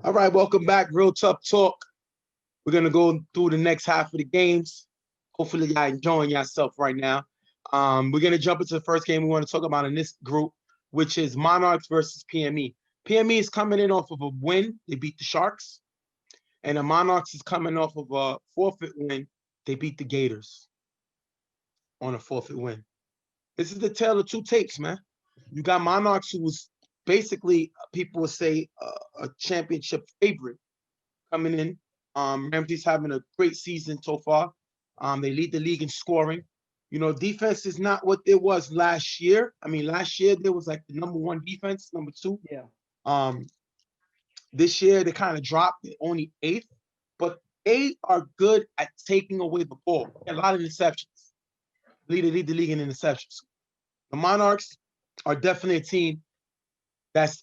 All right, welcome back. Real Tough Talk. We're gonna go through the next half of the games. Hopefully, y'all enjoying yourself right now. We're gonna jump into the first game we want to talk about in this group, which is Monarchs versus PME. PME is coming in off of a win. They beat the Sharks, and the Monarchs is coming off of a forfeit win. They beat the Gators on a forfeit win. This is the tale of two tapes, man. You got Monarchs, who was basically, people would say, a championship favorite coming in. Ramsey's having a great season so far. They lead the league in scoring. You know, defense is not what it was last year. I mean, last year there was like the number one defense, number two. Yeah. Um, this year they kind of dropped, only eighth, but they are good at taking away the ball. A lot of interceptions. Lead the league in interceptions. The Monarchs are definitely a team that's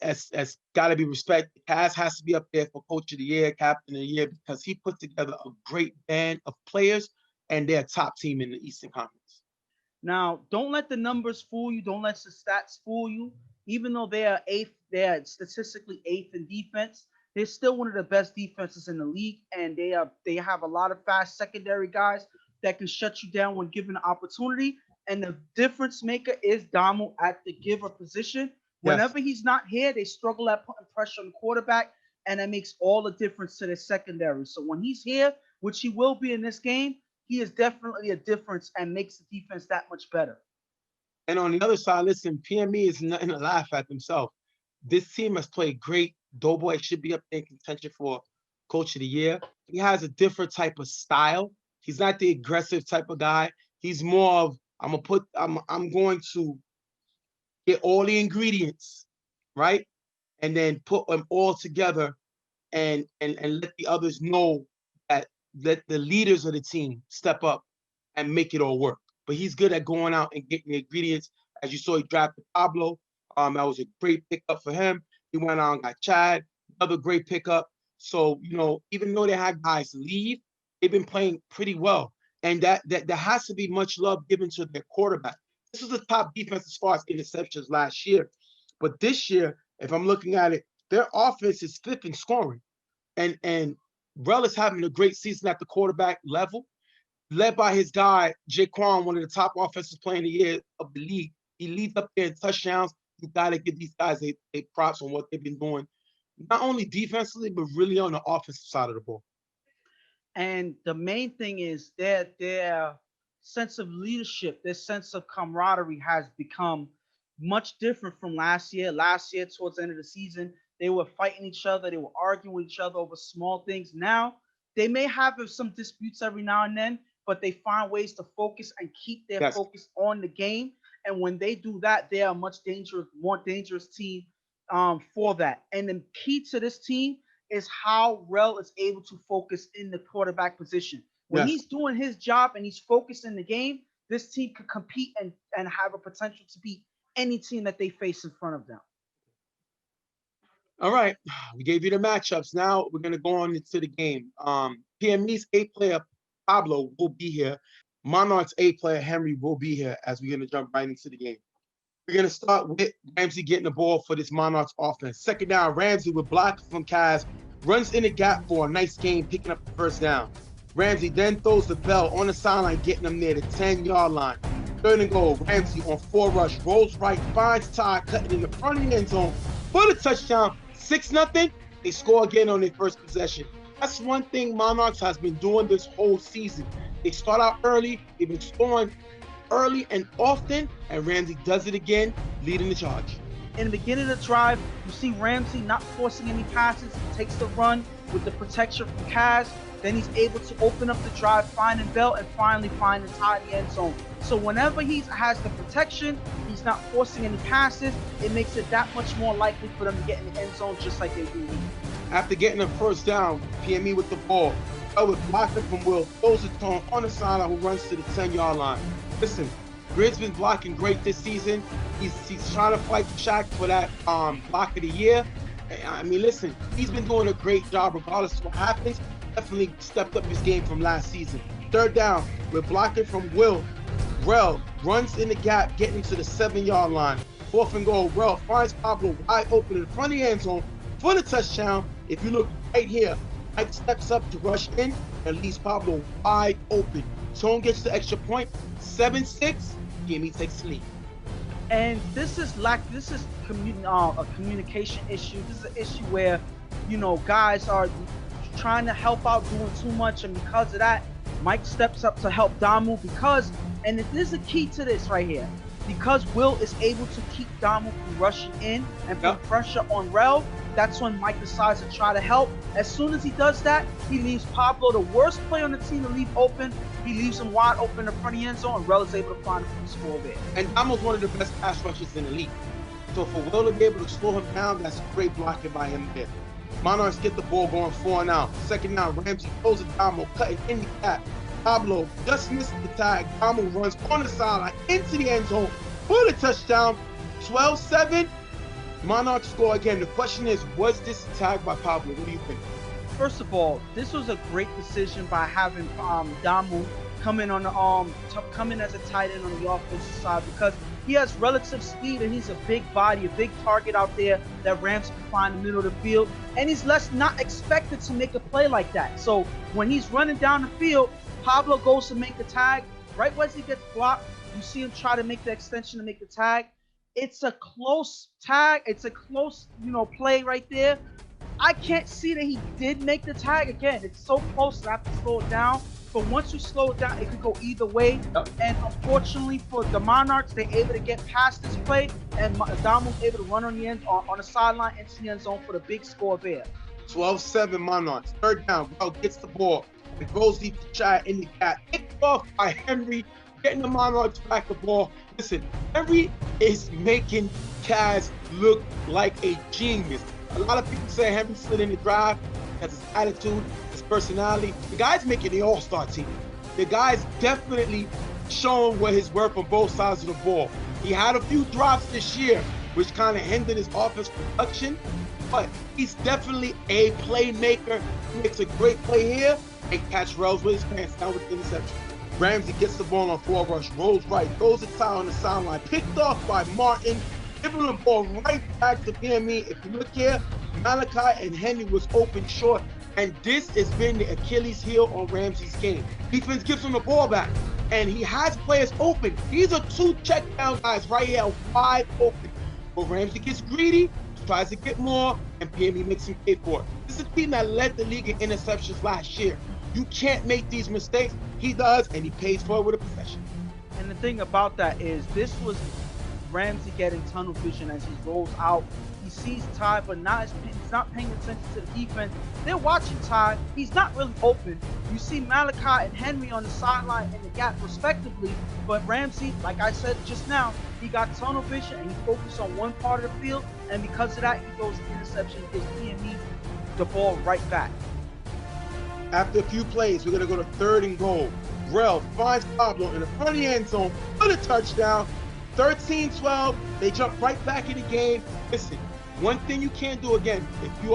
got to be respected. Kaz has to be up there for Coach of the Year, Captain of the Year, because he put together a great band of players, and they're a top team in the Eastern Conference. Now, don't let the numbers fool you. Don't let the stats fool you. Even though they are eighth, they are statistically eighth in defense. They're still one of the best defenses in the league, and they have a lot of fast secondary guys that can shut you down when given the opportunity. And the difference maker is Damo at the giver position. Yes. Whenever he's not here, they struggle at putting pressure on the quarterback, and that makes all the difference to their secondary. So when he's here, which he will be in this game, he is definitely a difference and makes the defense that much better. And on the other side, listen, PME is nothing to laugh at themselves. This team has played great. Doughboy should be up there in contention for Coach of the Year. He has a different type of style. He's not the aggressive type of guy. He's more of, I'm going to get all the ingredients, right? And then put them all together and let the others know that let the leaders of the team step up and make it all work. But he's good at going out and getting the ingredients. As you saw, he drafted Pablo. That was a great pickup for him. He went out and got Chad, another great pickup. So, you know, even though they had guys leave, they've been playing pretty well. And that there has to be much love given to their quarterback. This was the top defense as far as interceptions last year. But this year, if I'm looking at it, their offense is fifth in scoring. And Rel is having a great season at the quarterback level, led by his guy, Jaquan, one of the top offensive players of the year of the league. He leads up there in touchdowns. You got to give these guys a props on what they've been doing, not only defensively, but really on the offensive side of the ball. And the main thing is their sense of leadership, their sense of camaraderie has become much different from last year. Last year, towards the end of the season, they were fighting each other, they were arguing with each other over small things. Now, they may have some disputes every now and then, but they find ways to focus and keep their Yes. focus on the game. And when they do that, they are a more dangerous team for that. And the key to this team is how Rel is able to focus in the quarterback position. When Yes. he's doing his job and he's focused in the game, this team could compete and have a potential to beat any team that they face in front of them. All right. We gave you the matchups. Now we're going to go on into the game. PME's A-player, Pablo, will be here. Monarch's A-player, Henry, will be here as we're going to jump right into the game. We're going to start with Ramsey getting the ball for this Monarchs offense. Second down, Ramsey with block from Kaz, runs in the gap for a nice game, picking up the first down. Ramsey then throws the bell on the sideline, getting them near the 10-yard line. Third and goal, Ramsey on 4 rush, rolls right, finds Ty, cutting in the front of the end zone for the touchdown. 6-0. They score again on their first possession. That's one thing Monarchs has been doing this whole season. They start out early, they've been scoring early and often, and Ramsey does it again, leading the charge. In the beginning of the drive, you see Ramsey not forcing any passes. He takes the run with the protection from Kaz. Then he's able to open up the drive, finding Bell, and finally finding Ty in the end zone. So whenever he has the protection, he's not forcing any passes. It makes it that much more likely for them to get in the end zone just like they do here. After getting a first down, PME with the ball, with blocking from Will, throws it to him on the sideline, who runs to the 10-yard line. Listen, Grid's been blocking great this season. He's trying to fight Shaq for that block of the year. I mean, listen, he's been doing a great job regardless of what happens. Definitely stepped up his game from last season. Third down, we're blocking from Will. Rel runs in the gap, getting to the 7-yard line. Fourth and goal, Rel finds Pablo wide open in front of the end zone for the touchdown. If you look right here, Mike steps up to rush in and leaves Pablo wide open. Tone gets the extra point. 7-6. PME takes the lead. And this is a communication issue. This is an issue where, guys are trying to help out doing too much, and because of that, Mike steps up to help Damu and there's a key to this right here. Because Will is able to keep Damu from rushing in and put pressure on Rel, that's when Mike decides to try to help. As soon as he does that, he leaves Pablo, the worst player on the team, to leave open. He leaves him wide open in front of the end zone, and Rel is able to find a score there. And Damo's one of the best pass rushers in the league. So for Will to be able to slow him down, that's great blocking by him there. Monarchs get the ball going 4 and out. Second down, Ramsey throws it Damo, cutting in the gap. Pablo just missed the tag. Damo runs on the sideline into the end zone for the touchdown. 12-7. Monarchs score again. The question is, was this a tag by Pablo? What do you think? First of all, this was a great decision by having Damu come in as a tight end on the offensive side, because he has relative speed and he's a big body, a big target out there that Ramsey can find in the middle of the field, and he's not expected to make a play like that. So when he's running down the field, Pablo goes to make the tag. Right as he gets blocked, you see him try to make the extension to make the tag. It's a close tag. It's a close, play right there. I can't see that he did make the tag. Again, it's so close that I have to slow it down. But once you slow it down, it could go either way. Yep. And unfortunately for the Monarchs, they're able to get past this play, and Damo's able to run on the sideline into the end zone for the big score there. 12-7 Monarchs. Third down, Bell gets the ball and goes deep to try in the gap. Picked off by Henry, getting the Monarchs back the ball. Listen, Henry is making Kaz look like a genius. A lot of people say Henry slid in the drive. That's his attitude, his personality. The guy's making the all-star team. The guy's definitely showing what his worth on both sides of the ball. He had a few drops this year, which kind of hindered his offense production, but he's definitely a playmaker. He makes a great play here and catch Rel's with his pants down with the interception. Ramsey gets the ball on 4 rush, rolls right, throws a tie on the sideline, picked off by Martin, giving the ball right back to PME. If you look here, Malachi and Henry was open short, and this has been the Achilles heel on Ramsey's game. Defense gives him the ball back, and he has players open. These are 2 check down guys right here, wide open. But Ramsey gets greedy, tries to get more, and PME makes him pay for it. This is a team that led the league in interceptions last year. You can't make these mistakes. He does, and he pays for it with a possession. And the thing about that is, this was Ramsey getting tunnel vision as he rolls out. He sees Ty, but he's not paying attention to the defense. They're watching Ty. He's not really open. You see Malachi and Henry on the sideline in the gap respectively, but Ramsey, like I said just now, he got tunnel vision and he focused on one part of the field, and because of that, he throws an interception, gives PME the ball right back. After a few plays, we're going to go to 3rd and goal. Rel finds Pablo in the front of the end zone for the touchdown. 13-12, they jump right back in the game. Listen, one thing you can't do again, if you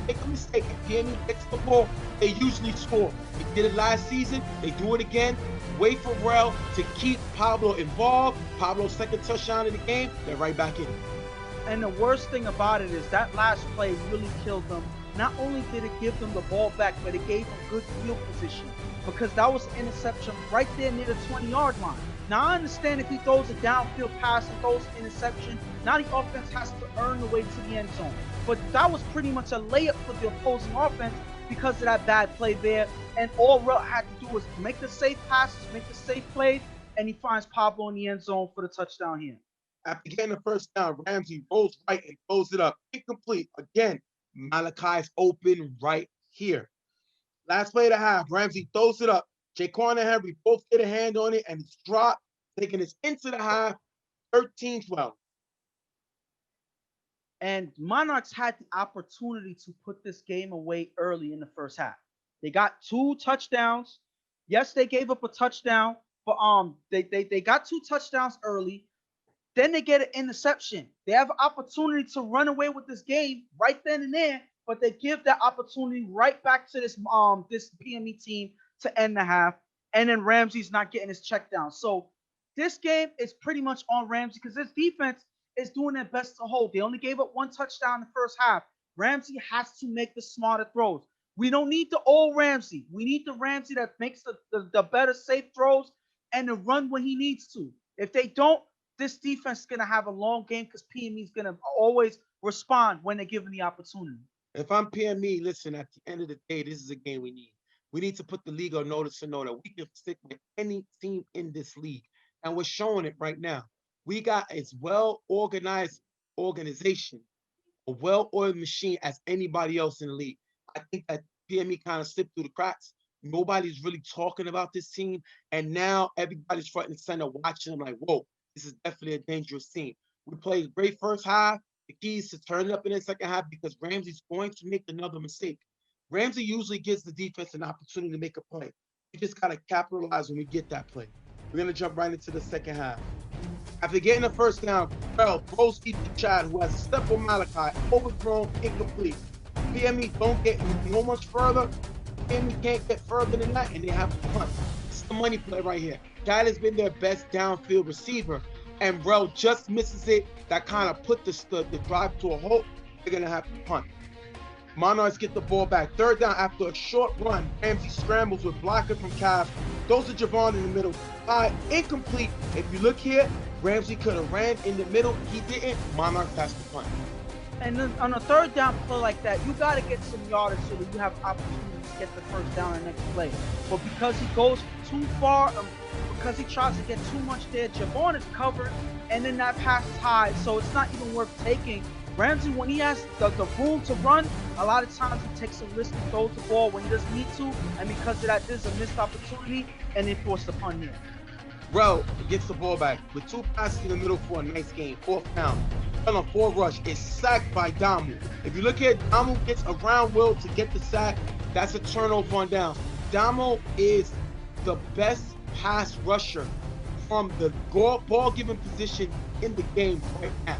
make a mistake and PME gets the ball, they usually score. They did it last season, they do it again. Wait for Rel to keep Pablo involved. Pablo's 2nd touchdown in the game, they're right back in it. And the worst thing about it is that last play really killed them. Not only did it give them the ball back, but it gave them good field position, because that was an interception right there near the 20-yard line. Now, I understand if he throws a downfield pass and throws an interception, now the offense has to earn the way to the end zone. But that was pretty much a layup for the opposing offense because of that bad play there. And all Rel had to do was make the safe passes, make the safe plays, and he finds Pablo in the end zone for the touchdown here. After getting the first down, Ramsey rolls right and throws it up. Incomplete. Again, Malachi's open right here. Last play of the half, Ramsey throws it up. Jaquan and Henry both get a hand on it, and it's dropped, taking us into the half, 13-12. And Monarchs had the opportunity to put this game away early in the first half. They got 2 touchdowns. Yes, they gave up a touchdown, but they got 2 touchdowns early. Then they get an interception. They have an opportunity to run away with this game right then and there, but they give that opportunity right back to this PME team to end the half, and then Ramsey's not getting his check down. So this game is pretty much on Ramsey because this defense is doing their best to hold. They only gave up 1 touchdown in the first half. Ramsey has to make the smarter throws. We don't need the old Ramsey. We need the Ramsey that makes the better safe throws and the run when he needs to. If they don't, this defense is going to have a long game because PME is going to always respond when they're given the opportunity. If I'm PME, listen, at the end of the day, this is a game we need. We need to put the league on notice to know that we can stick with any team in this league. And we're showing it right now. We got as well organized organization, a well-oiled machine as anybody else in the league. I think that PME kind of slipped through the cracks. Nobody's really talking about this team. And now everybody's front and center watching them like, whoa, this is definitely a dangerous team. We played a great first half. The key is to turn it up in the second half because Ramsey's going to make another mistake. Ramsey usually gives the defense an opportunity to make a play. We just got to capitalize when we get that play. We're going to jump right into the second half. After getting the first down, Bell throws deep to Chad, who has a step on Malachi, overthrown, incomplete. PME don't get no much further. PME can't get further than that, and they have to punt. It's the money play right here. Chad has been their best downfield receiver, and Bell just misses it. That kind of put the drive to a halt. They're going to have to punt. Monarchs get the ball back. Third down after a short run. Ramsey scrambles with blocker from Cav. Throws to Javon in the middle. Incomplete. If you look here, Ramsey could have ran in the middle. He didn't. Monarchs has to punt. And then on a third down play like that, you got to get some yardage so that you have opportunities to get the first down in the next play. But because he goes too far, because he tries to get too much there, Javon is covered, and then that pass is high, so it's not even worth taking. Ramsey, when he has the room to run, a lot of times he takes a risk and throws the ball when he doesn't need to, and because of that, there's a missed opportunity, and they force the punt here. Bro gets the ball back with two passes in the middle for a nice game. Fourth down. On a 4 rush, is sacked by Damu. If you look here, Damu gets around Will to get the sack. That's a turnover on down. Damu is the best pass rusher from the ball-given position in the game right now.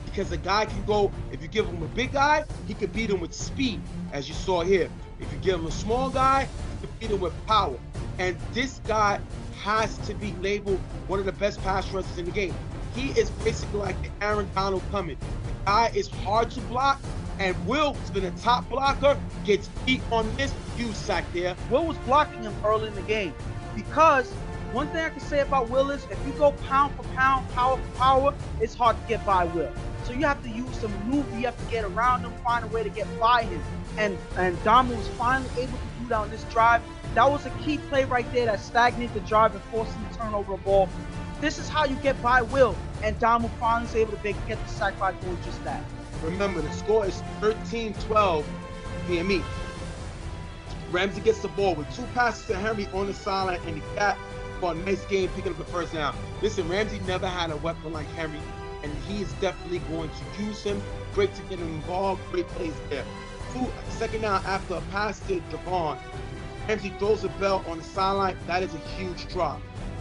Because the guy can go, if you give him a big guy, he can beat him with speed, as you saw here. If you give him a small guy, you can beat him with power. And this guy has to be labeled one of the best pass rushers in the game. He is basically like the Aaron Donald coming. The guy is hard to block, and Will, who's been a top blocker, gets beat on this huge sack there. Will was blocking him early in the game because one thing I can say about Will is if you go pound for pound, power for power, it's hard to get by Will. So you have to use some maneuver. You have to get around him, find a way to get by him. And Damu was finally able to do that on this drive. That was a key play right there that stagnated the drive and forced him to turn over the ball. This is how you get by Will, and Damu finally was able to get the sack by doing just that. Remember, the score is 13-12 PME. Ramsey gets the ball with 2 passes to Henry on the sideline and the gap for a nice game, picking up the first down. Listen, Ramsey never had a weapon like Henry, and he is definitely going to use him. Great to get him involved. Great plays there. Second down after a pass to Javon. Ramsey throws a bell on the sideline. That is a huge drop.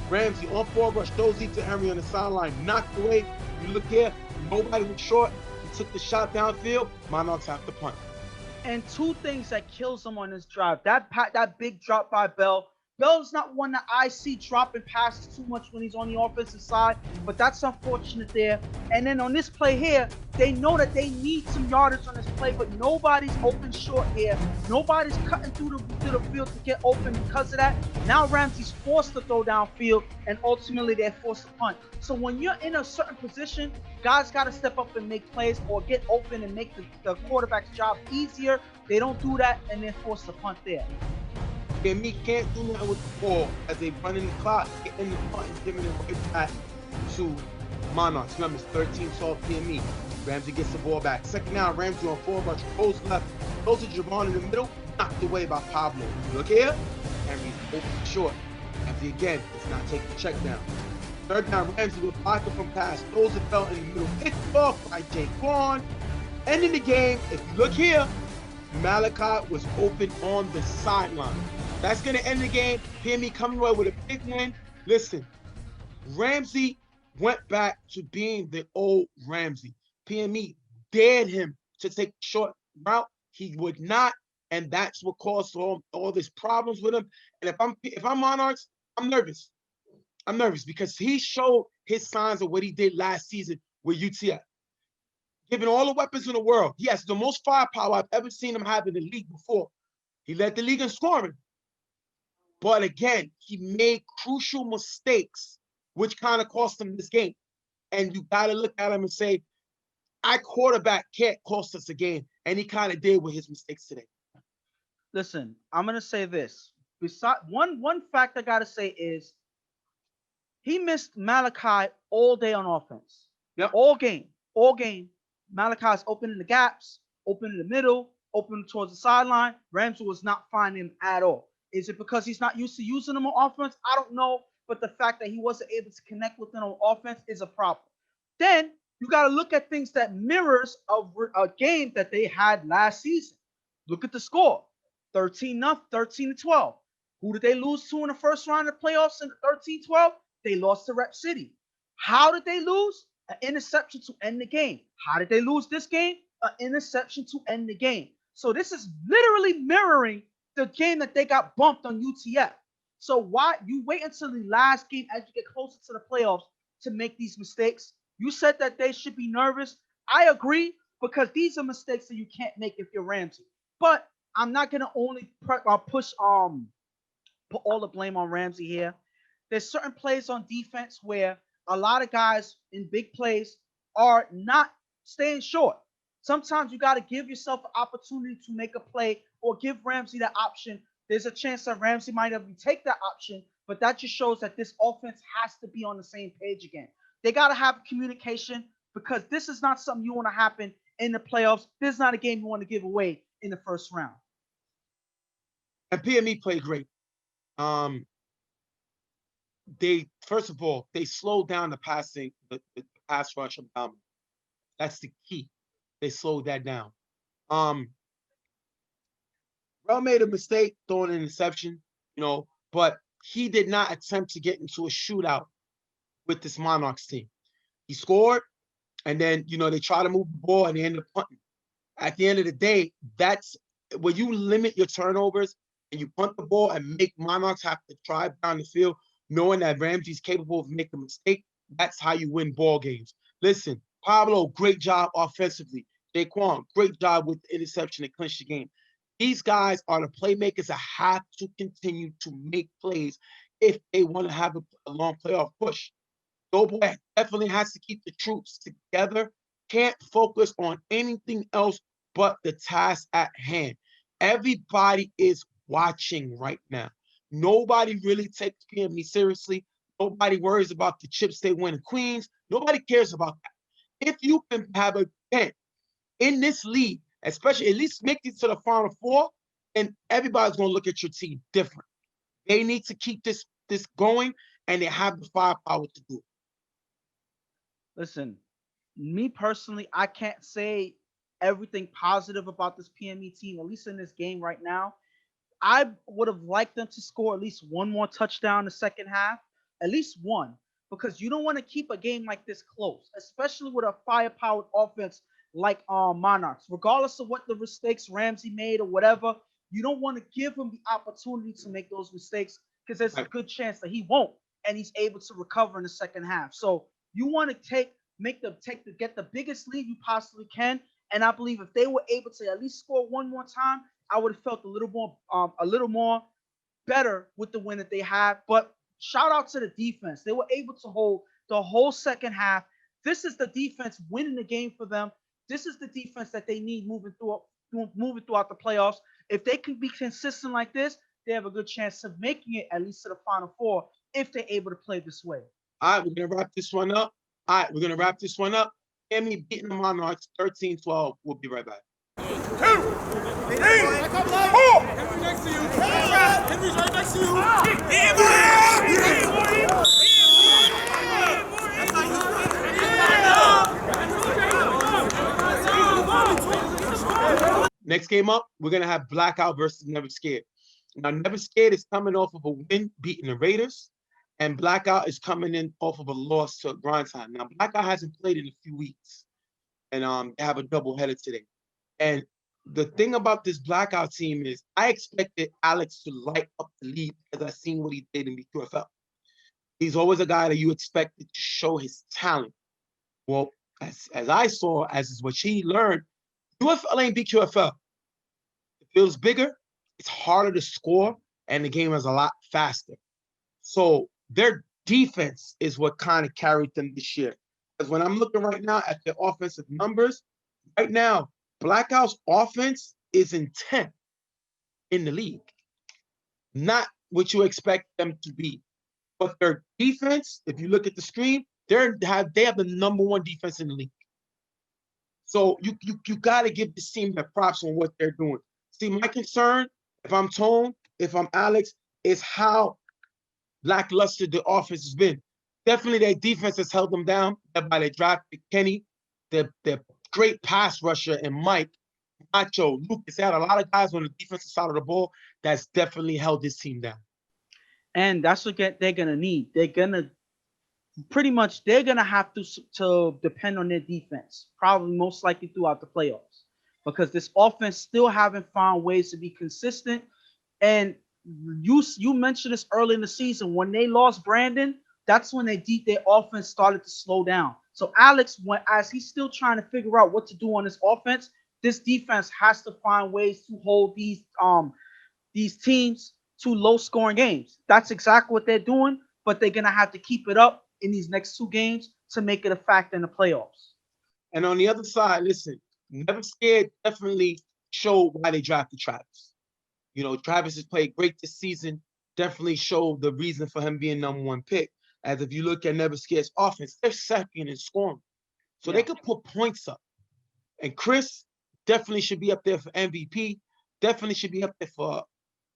Ramsey on 4 rush, throws deep to Henry on the sideline, knocked away. You look here, nobody was short. He took the shot downfield. Monarchs have to punt. And 2 things that kills him on this drive. That big drop by Bell. Bell's not one that I see dropping passes too much when he's on the offensive side, but that's unfortunate there. And then on this play here, they know that they need some yardage on this play, but nobody's open short here. Nobody's cutting through the field to get open because of that. Now Ramsey's forced to throw downfield, and ultimately they're forced to punt. So when you're in a certain position, guys got to step up and make plays or get open and make the quarterback's job easier. They don't do that, and they're forced to punt there. PME can't do nothing with the ball as they run in the clock, getting the punt and giving it right back to Monarchs. Remember, it's 13-12 PME. Ramsey gets the ball back. Second down, Ramsey on 4 rush, goes left, goes to Javon in the middle, knocked away by Pablo. Look here, Henry's open short. Ramsey again does not take the check down. Third down, Ramsey with blocker from pass, throws the belt in the middle, picked off by Jaquan. Ending the game, if you look here, Malachi was open on the sideline. That's going to end the game. PME coming away with a big win. Listen, Ramsey went back to being the old Ramsey. PME dared him to take a short route. He would not, and that's what caused all these problems with him. And if I'm Monarchs, I'm nervous. I'm nervous because he showed his signs of what he did last season with UTF. given all the weapons in the world. He has the most firepower I've ever seen him have in the league before. He led the league in scoring. But again, he made crucial mistakes, which kind of cost him this game. And you got to look at him and say, our quarterback can't cost us a game. And he kind of did with his mistakes today. Listen, I'm gonna say this. Besides, one fact I gotta say is he missed Malachi all day on offense. Yep. All game. All game. Malachi's opening the gaps, opening the middle, opening towards the sideline. Ramsey was not finding him at all. Is it because he's not used to using them on offense? I don't know. But the fact that he wasn't able to connect with them on offense is a problem. Then you got to look at things that mirrors a game that they had last season. Look at the score. 13-12. Who did they lose to in the first round of the playoffs in 13-12? They lost to Rep City. How did they lose? An interception to end the game. How did they lose this game? An interception to end the game. So this is literally mirroring the game that they got bumped on UTF. So why you wait until the last game as you get closer to the playoffs to make these mistakes? You said that they should be nervous. I agree, because these are mistakes that you can't make if you're Ramsey. But I'm not gonna only put all the blame on Ramsey here. There's certain plays on defense where a lot of guys in big plays are not staying short. Sometimes you got to give yourself an opportunity to make a play or give Ramsey that option. There's a chance that Ramsey might have to take that option, but that just shows that this offense has to be on the same page again. They got to have communication, because this is not something you want to happen in the playoffs. This is not a game you want to give away in the first round. And PME played great. They, first of all, they slowed down the passing, the pass rush of Bama. That's the key. They slowed that down. Rel made a mistake throwing an interception, but he did not attempt to get into a shootout with this Monarchs team. He scored, and then, they try to move the ball and they end up punting. At the end of the day, that's when you limit your turnovers and you punt the ball and make Monarchs have to drive down the field, knowing that Ramsey's capable of making a mistake. That's how you win ball games. Listen, Pablo, great job offensively. Jaquan, great job with the interception that clinched the game. These guys are the playmakers that have to continue to make plays if they want to have a long playoff push. Doughboy definitely has to keep the troops together. Can't focus on anything else but the task at hand. Everybody is watching right now. Nobody really takes PME seriously. Nobody worries about the chips they win in Queens. Nobody cares about that. If you can have a event in this league, especially at least make it to the Final Four, and everybody's going to look at your team different. They need to keep this going, and they have the firepower to do it. Listen, me personally, I can't say everything positive about this PME team, at least in this game right now. I would have liked them to score at least one more touchdown in the second half, at least one, because you don't want to keep a game like this close, especially with a firepowered offense like Monarchs. Regardless of what the mistakes Ramsey made or whatever, you don't want to give him the opportunity to make those mistakes, because there's a good chance that he won't, and he's able to recover in the second half. So you want to get the biggest lead you possibly can. And I believe if they were able to at least score one more time, I would have felt a little more better with the win that they had. But shout out to the defense. They were able to hold the whole second half. This is the defense winning the game for them. This is the defense that they need moving throughout the playoffs. If they can be consistent like this, they have a good chance of making it at least to the Final Four if they're able to play this way. All right, we're going to wrap this one up. Emmy beating the Monarchs 13-12. We'll be right back. 2, 3, 4. Henry next to you. Henry's right next to you. Next game up, we're going to have Blackout versus Never Scared. Now, Never Scared is coming off of a win beating the Raiders, and Blackout is coming in off of a loss to Grind Time. Now, Blackout hasn't played in a few weeks, and they have a doubleheader today. And the thing about this Blackout team is I expected Alex to light up the lead because I've seen what he did in the UFL. He's always a guy that you expected to show his talent. Well, as I saw, as is what she learned, UFL ain't beat QFL. It feels bigger, it's harder to score, and the game is a lot faster. So their defense is what kind of carried them this year. Because when I'm looking right now at their offensive numbers, right now, Blackout's offense is in 10th in the league. Not what you expect them to be. But their defense, if you look at the screen, they have the number one defense in the league. So you got to give this team their props on what they're doing. See, my concern, if I'm Tone, if I'm Alex, is how lackluster the offense has been. Definitely their defense has held them down by their draft pick Kenny, their great pass rusher, and Mike, Macho, Lucas. They had a lot of guys on the defensive side of the ball that's definitely held this team down. And that's what they're gonna need. They're gonna have to depend on their defense, probably most likely throughout the playoffs, because this offense still haven't found ways to be consistent. And you mentioned this early in the season when they lost Brandon. That's when their offense started to slow down. So Alex, as he's still trying to figure out what to do on this offense, this defense has to find ways to hold these teams to low-scoring games. That's exactly what they're doing, but they're gonna have to keep it up in these next 2 games to make it a factor in the playoffs. And on the other side, listen, Never Scared definitely showed why they drafted Travis. You know, Travis has played great this season, definitely showed the reason for him being number 1 pick. As if you look at Never Scared's offense, they're second in scoring. So they could put points up. And Chris definitely should be up there for MVP, definitely should be up there for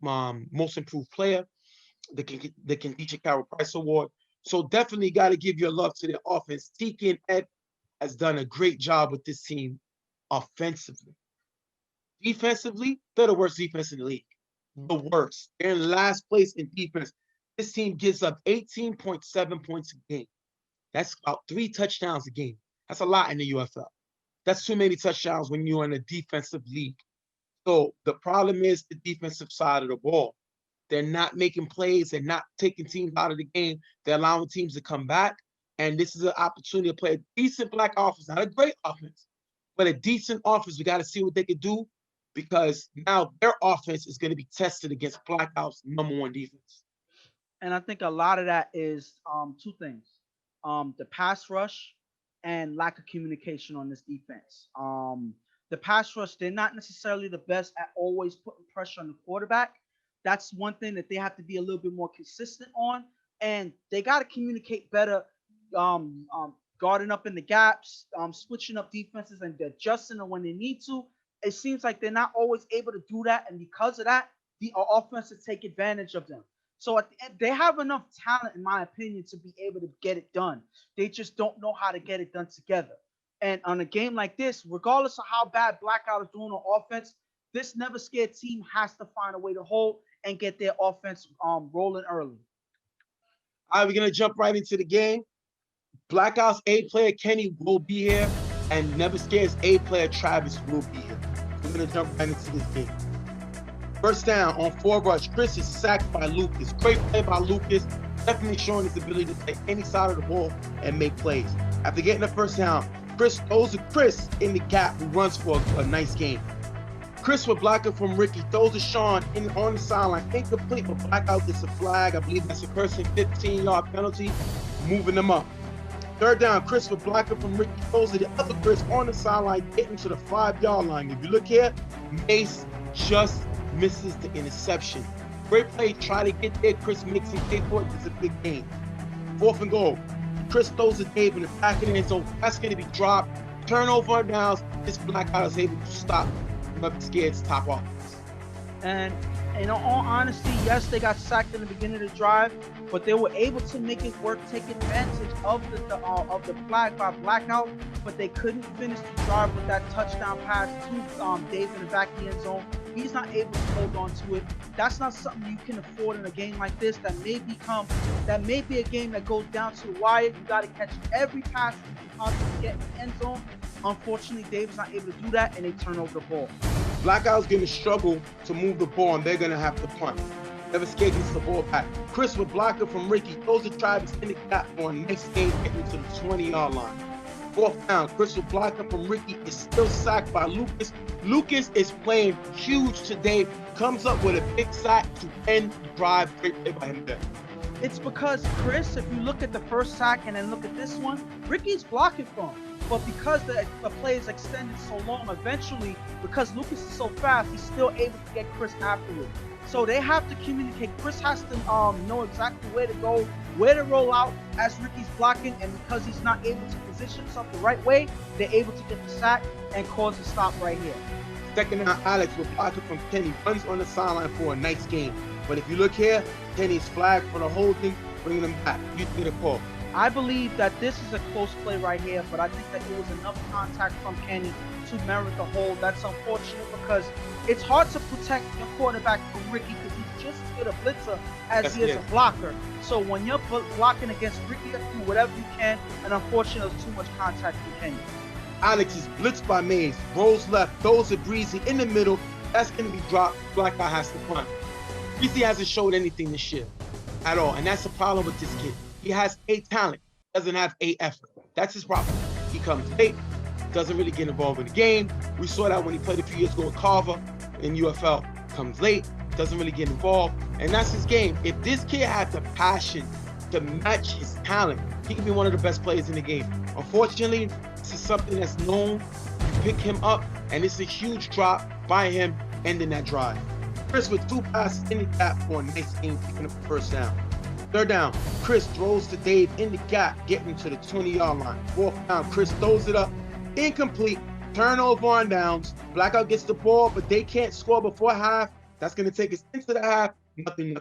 most improved player, the Kendisha Carroll Price Award. So definitely got to give your love to their offense. Tiki and Ed has done a great job with this team offensively. Defensively, they're the worst defense in the league. The worst. They're in last place in defense. This team gives up 18.7 points a game. That's about 3 touchdowns a game. That's a lot in the UFL. That's too many touchdowns when you're in a defensive league. So the problem is the defensive side of the ball. They're not making plays. They're not taking teams out of the game. They're allowing teams to come back. And this is an opportunity to play a decent Black offense. Not a great offense, but a decent offense. We got to see what they can do, because now their offense is going to be tested against Blackout's number 1 defense. And I think a lot of that is 2 things. The pass rush and lack of communication on this defense. The pass rush, they're not necessarily the best at always putting pressure on the quarterback. That's one thing that they have to be a little bit more consistent on. And they got to communicate better, guarding up in the gaps, switching up defenses and adjusting them when they need to. It seems like they're not always able to do that. And because of that, the offense will take advantage of them. So at the end, they have enough talent, in my opinion, to be able to get it done. They just don't know how to get it done together. And on a game like this, regardless of how bad Blackout is doing on offense, this Never Scared team has to find a way to hold and get their offense rolling early. All right, we're going to jump right into the game. Blackout's A player, Kenny, will be here, and Never Scared's A player, Travis, will be here. We're going to jump right into this game. First down on 4 rush. Chris is sacked by Lucas. Great play by Lucas. Definitely showing his ability to play any side of the ball and make plays. After getting the first down, Chris throws to Chris in the gap, who runs for a nice game. Chris with Blackout from Ricky throws to Sean on the sideline. Incomplete, but Blackout gets a flag. I believe that's a personal 15-yard penalty, moving them up. Third down, Chris with Blackout from Ricky throws to the other Chris on the sideline, getting to the 5-yard line. If you look here, Mace just misses the interception. Great play, try to get there. Chris makes him pay for it. It's a big game. 4th and goal. Chris throws to Dave in the back of the end zone. That's going to be dropped. Turnover on downs. This Blackout is able to stop Never Scared's top offense. And in all honesty, yes, they got sacked in the beginning of the drive, but they were able to make it work, take advantage of the flag by Blackout, but they couldn't finish the drive with that touchdown pass to Dave in the back of the end zone. He's not able to hold on to it. That's not something you can afford in a game like this. That may be a game that goes down to the wire. You got to catch every pass you can possibly get in the end zone. Unfortunately, Dave's not able to do that, and they turn over the ball. Blackout's going to struggle to move the ball, and they're going to have to punt. Never Scared gets the ball back. Chris with Blocker from Ricky throws to Travis in the gap for a nice game, getting to the 20-yard line. 4th down. Chris with blocking from Ricky is still sacked by Lucas. Lucas is playing huge today. Comes up with a big sack to end the drive. Great play by him there. It's because Chris, if you look at the first sack and then look at this one, Ricky's blocking from him. But because the play is extended so long, eventually, because Lucas is so fast, he's still able to get Chris afterward. So they have to communicate. Chris has to know exactly where to go, where to roll out as Ricky's blocking, and because he's not able to position himself the right way, they're able to get the sack and cause a stop right here. Second down, Alex with blocking from Kenny runs on the sideline for a nice game. But if you look here, Kenny's flagged for the holding, bringing him back. You get a call. I believe that this is a close play right here, but I think that it was enough contact from Kenny to merit the hold. That's unfortunate because it's hard to protect your quarterback from Ricky because he's just as good a blitzer as he is a blocker. So when you're blocking against Ricky, you do whatever you can, and unfortunately, there's too much contact from Kenny. Alex is blitzed by Mays, rolls left, throws it Breezy in the middle. That's going to be dropped. Blackout has to punt. Breezy hasn't showed anything this year at all, and that's the problem with this kid. He has a talent, doesn't have a effort. That's his problem. He comes late, doesn't really get involved in the game. We saw that when he played a few years ago with Carver in UFL. Comes late, doesn't really get involved, and that's his game. If this kid had the passion to match his talent, he could be one of the best players in the game. Unfortunately, this is something that's known. You pick him up, and it's a huge drop by him ending that drive. Chris with 2 passes in the gap for a nice game, picking up the first down. 3rd down, Chris throws to Dave in the gap, getting to the 20-yard line. 4th down, Chris throws it up, incomplete, turnover on downs. Blackout gets the ball, but they can't score before half. That's going to take us into the half. Nothing.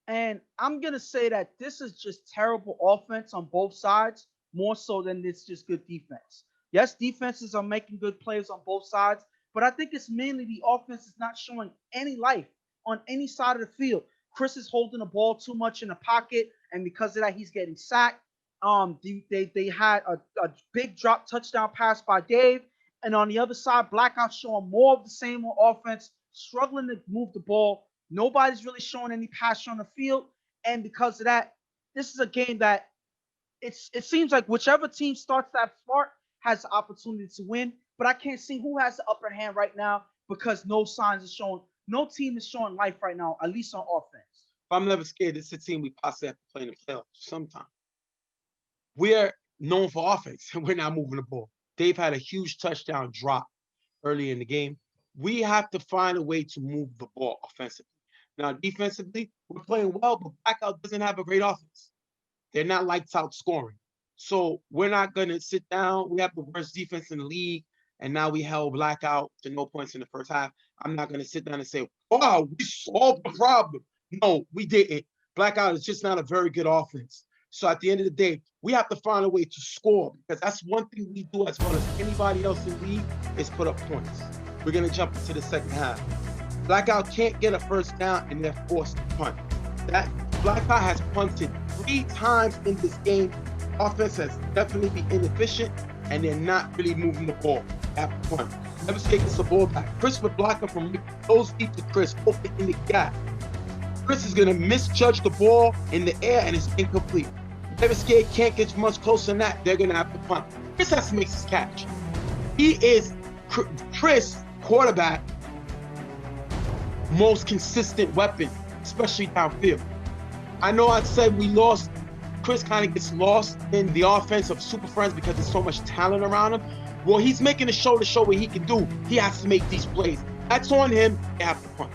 And I'm going to say that this is just terrible offense on both sides, more so than it's just good defense. Yes, defenses are making good plays on both sides, but I think it's mainly the offense is not showing any life on any side of the field. Chris is holding the ball too much in the pocket, and because of that, he's getting sacked. They had a big drop touchdown pass by Dave, and on the other side, Blackout showing more of the same offense, struggling to move the ball. Nobody's really showing any passion on the field, and because of that, this is a game that it seems like whichever team starts that smart has the opportunity to win, but I can't see who has the upper hand right now because no signs are showing. No team is showing life right now, at least on offense. I'm never scared. This is a team we possibly have to play in the playoffs sometime. We're known for offense, and we're not moving the ball. Dave had a huge touchdown drop early in the game. We have to find a way to move the ball offensively. Now, defensively, we're playing well, but Blackout doesn't have a great offense. They're not lights out scoring. So we're not going to sit down. We have the worst defense in the league, and now we held Blackout to no points in the first half. I'm not going to sit down and say, wow, we solved the problem. No, we didn't. Blackout is just not a very good offense. So at the end of the day, we have to find a way to score because that's one thing we do as well as anybody else in the league is put up points. We're going to jump into the second half. Blackout can't get a first down and they're forced to punt. That Blackout has punted 3 times in this game. Offense has definitely been inefficient and they're not really moving the ball at the punt. Never taking the ball back. Chris with blocking from Rick goes deep to Chris, open in the gap. Chris is going to misjudge the ball in the air and it's incomplete. Never scared, can't get much closer than that. They're going to have to punt. Chris has to make his catch. He is Chris, quarterback, most consistent weapon, especially downfield. I know I said we lost. Chris kind of gets lost in the offense of Super Friends because there's so much talent around him. Well, he's making a show to show what he can do. He has to make these plays. That's on him. They have to punt.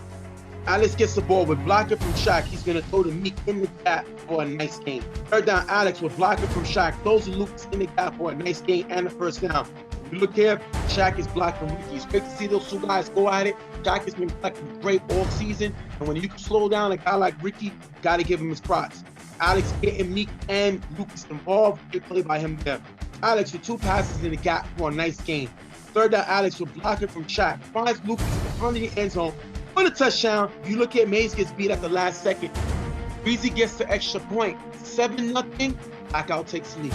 Alex gets the ball with blocking from Shaq. He's going to throw the Meek in the gap for a nice game. 3rd down, Alex with blocking from Shaq. Throws the Lucas in the gap for a nice game and a first down. If you look here, Shaq is blocking Ricky. It's great to see those 2 guys go at it. Shaq has been blocking great all season. And when you can slow down a guy like Ricky, got to give him his props. Alex getting Meek and Lucas involved. Good play by him there. Alex with 2 passes in the gap for a nice game. 3rd down, Alex with blocking from Shaq. Finds Lucas in front of the end zone for the touchdown. You look at Mays gets beat at the last second. Breezy gets the extra point. 7-0. Blackout takes the lead.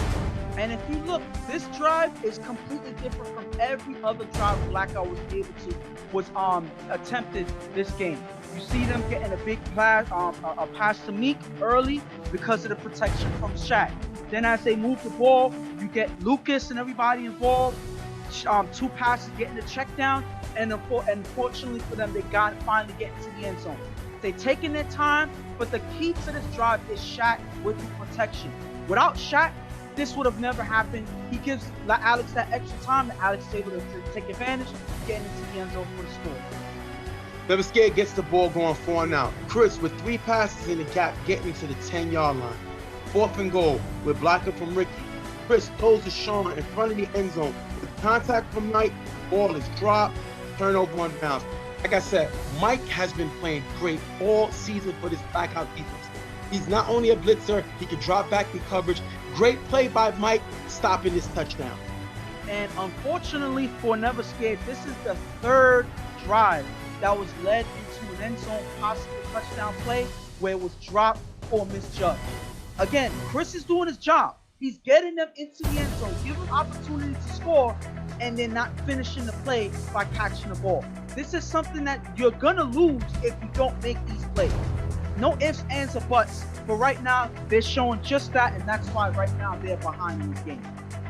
And if you look, this drive is completely different from every other drive Blackout was attempted this game. You see them getting a big pass to Meek early because of the protection from Shaq. Then as they move the ball, you get Lucas and everybody involved. 2 passes getting the check down, and unfortunately for them, they finally get into the end zone. They're taking their time, but the key to this drive is Shaq with the protection. Without Shaq, this would have never happened. He gives Alex that extra time, and Alex is able to take advantage, getting into the end zone for the score. Never Scared gets the ball going 4-and-out. Chris with 3 passes in the gap getting to the 10-yard line. 4th and goal with Blackout from Ricky. Chris throws to Sean in front of the end zone. With contact from Mike, ball is dropped, turnover on downs. Like I said, Mike has been playing great all season for this Blackout defense. He's not only a blitzer, he can drop back in coverage. Great play by Mike, stopping this touchdown. And unfortunately for Never Scared, this is the 3rd drive that was led into an end zone possible touchdown play where it was dropped or misjudged. Again, Chris is doing his job. He's getting them into the end zone, giving them opportunity to score, and then not finishing the play by catching the ball. This is something that you're going to lose if you don't make these plays. No ifs, ands, or buts. But right now, they're showing just that, and that's why right now they're behind in this game.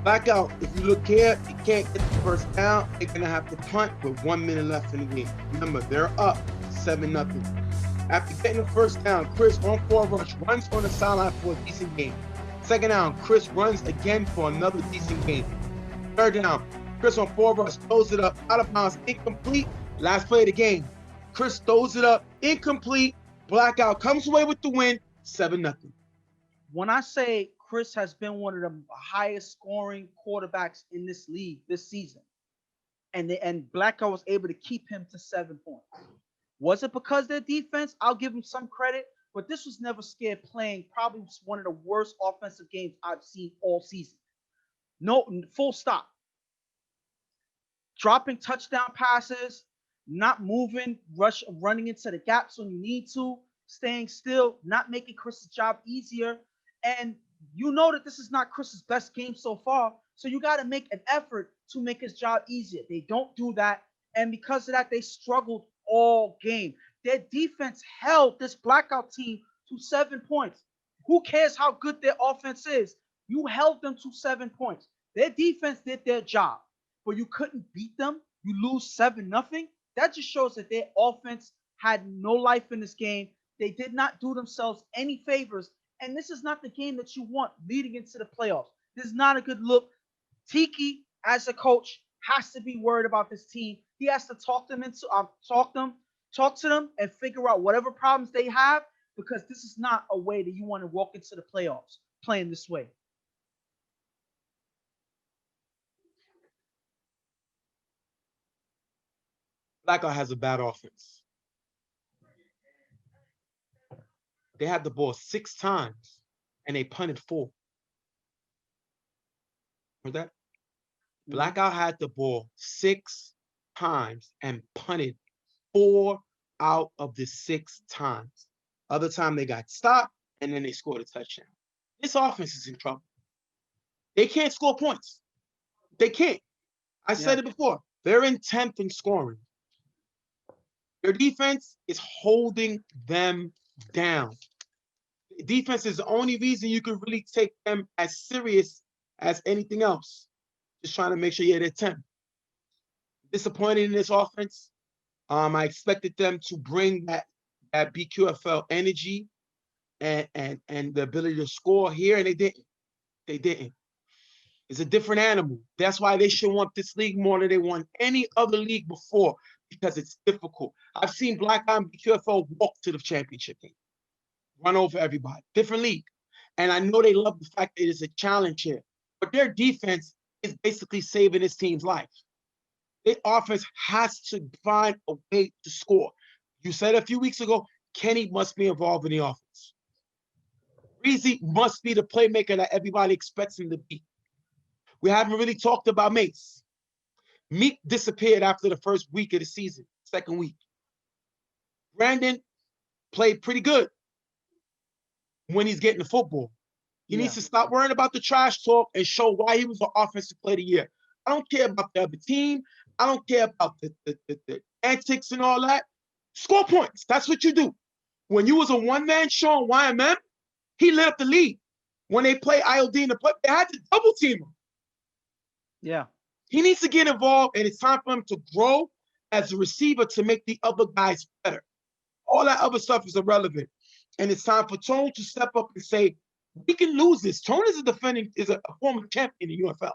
Blackout, if you look here, they can't get the first down. They're going to have to punt with 1 minute left in the game. Remember, they're up 7-0. After getting the first down, Chris on 4 rush, runs on the sideline for a decent game. 2nd down, Chris runs again for another decent game. 3rd down, Chris on 4 rush, throws it up, out of bounds, incomplete. Last play of the game. Chris throws it up, incomplete. Blackout comes away with the win, 7-0. When I say Chris has been one of the highest scoring quarterbacks in this league this season, and Blackout was able to keep him to 7 points. Was it because their defense? I'll give him some credit, but this was Never Scared playing probably one of the worst offensive games I've seen all season. No, full stop. Dropping touchdown passes, not moving, running into the gaps when you need to, staying still, not making Chris's job easier. And you know that this is not Chris's best game so far, so you got to make an effort to make his job easier. They don't do that, and because of that, they struggled all game. Their defense held this Blackout team to 7 points. Who cares how good their offense is? You held them to 7 points. Their defense did their job, but you couldn't beat them. You lose 7-0. That just shows that their offense had no life in this game. They did not do themselves any favors, and this is not the game that you want leading into the playoffs. This is not a good look. Tiki, as a coach, has to be worried about this team. He has to talk to them and figure out whatever problems they have, because this is not a way that you want to walk into the playoffs playing this way. Blackout has a bad offense. They had the ball 6 times, and they punted 4. Heard that? Blackout had the ball 6 times and punted 4 out of the 6 times. Other time they got stopped, and then they scored a touchdown. This offense is in trouble. They can't score points. They can't. I said it before. They're in 10th in scoring. Their defense is holding them down. Defense is the only reason you can really take them as serious as anything else. Just trying to make sure you're at 10. Disappointed in this offense. I expected them to bring that BQFL energy and the ability to score here, and they didn't. They didn't. It's a different animal. That's why they should want this league more than they want any other league before, because it's difficult. I've seen Blackout and BQFL walk to the championship game, run over everybody. Different league. And I know they love the fact that it is a challenge here, but their defense is basically saving this team's life. Their offense has to find a way to score. You said a few weeks ago, Kenny must be involved in the offense. Breezy must be the playmaker that everybody expects him to be. We haven't really talked about Mace. Meek disappeared after the first week of the season, second week. Brandon played pretty good when he's getting the football. He needs to stop worrying about the trash talk and show why he was the offensive player of the year. I don't care about the other team. I don't care about the antics and all that. Score points. That's what you do. When you was a one-man show on YMM, he lit up the league. when they play ILD in the play, they had to double team him. Yeah. He needs to get involved, and it's time for him to grow as a receiver to make the other guys better. All that other stuff is irrelevant. And it's time for Tone to step up and say, we can lose this. Tone is a former champion in the UFL.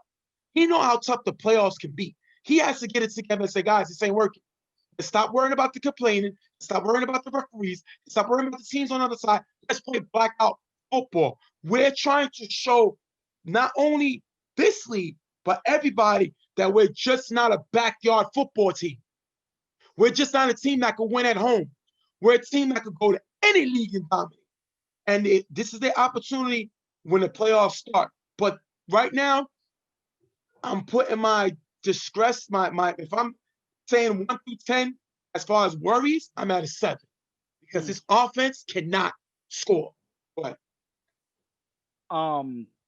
He knows how tough the playoffs can be. He has to get it together and say, guys, this ain't working. Stop worrying about the complaining. Stop worrying about the referees. Stop worrying about the teams on the other side. Let's play blackout football. We're trying to show not only this league, but everybody that we're just not a backyard football team. We're just not a team that can win at home. We're a team that could go to any league and dominate. And this is their opportunity when the playoffs start. But right now, I'm putting my distress, if I'm saying 1 through 10, as far as worries, I'm at a 7. Because this offense cannot score. But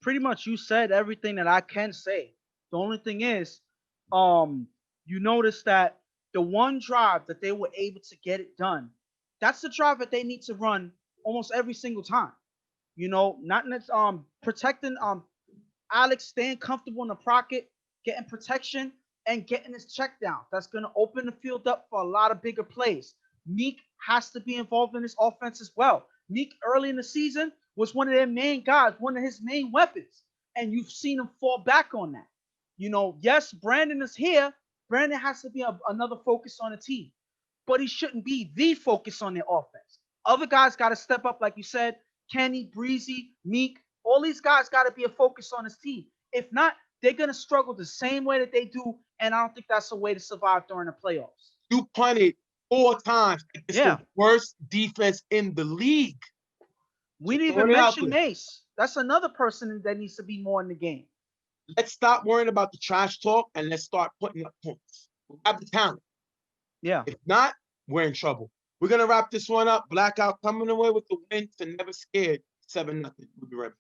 pretty much you said everything that I can say. The only thing is, you notice that the one drive that they were able to get it done, that's the drive that they need to run almost every single time. You know, not protecting Alex, staying comfortable in the pocket, getting protection, and getting his check down. That's going to open the field up for a lot of bigger plays. Meek has to be involved in this offense as well. Meek early in the season was one of their main guys, one of his main weapons. And you've seen him fall back on that. You know, yes, Brandon is here. Brandon has to be another focus on the team. But he shouldn't be the focus on their offense. Other guys got to step up, like you said. Kenny, Breezy, Meek, all these guys got to be a focus on his team. If not, they're going to struggle the same way that they do, and I don't think that's a way to survive during the playoffs. You punted 4 times against the worst defense in the league. We didn't even mention Mace. That's another person that needs to be more in the game. Let's stop worrying about the trash talk, and let's start putting up points. We have the talent. Yeah. If not, we're in trouble. We're going to wrap this one up. Blackout coming away with the win to Never Scared, 7-0. We'll be right back.